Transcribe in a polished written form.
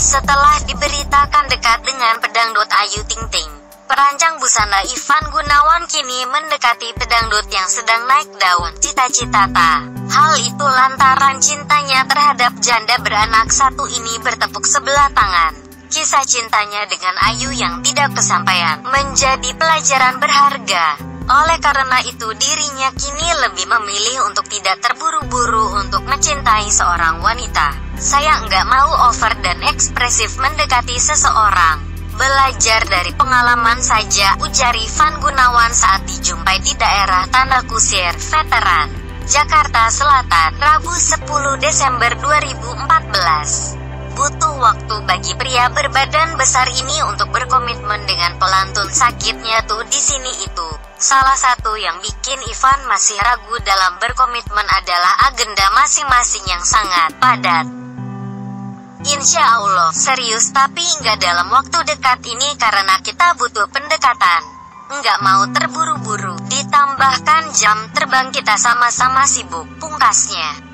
Setelah diberitakan dekat dengan pedangdut Ayu Ting Ting, perancang busana Ivan Gunawan kini mendekati pedangdut yang sedang naik daun cita-cita ta. Hal itu lantaran cintanya terhadap janda beranak satu ini bertepuk sebelah tangan. Kisah cintanya dengan Ayu yang tidak kesampaian menjadi pelajaran berharga. Oleh karena itu dirinya kini lebih memilih untuk tidak terburu-buru untuk mencintai seorang wanita. Saya nggak mau over dan ekspresif mendekati seseorang. Belajar dari pengalaman saja, ujar Ivan Gunawan saat dijumpai di daerah Tanah Kusir, Veteran, Jakarta Selatan, Rabu 10 Desember 2014. Butuh waktu bagi pria berbadan besar ini untuk berkomitmen dengan pelantun sakitnya tuh di sini itu. Salah satu yang bikin Ivan masih ragu dalam berkomitmen adalah agenda masing-masing yang sangat padat. Insya Allah serius, tapi nggak dalam waktu dekat ini karena kita butuh pendekatan. Nggak mau terburu-buru, ditambahkan jam terbang kita sama-sama sibuk, pungkasnya.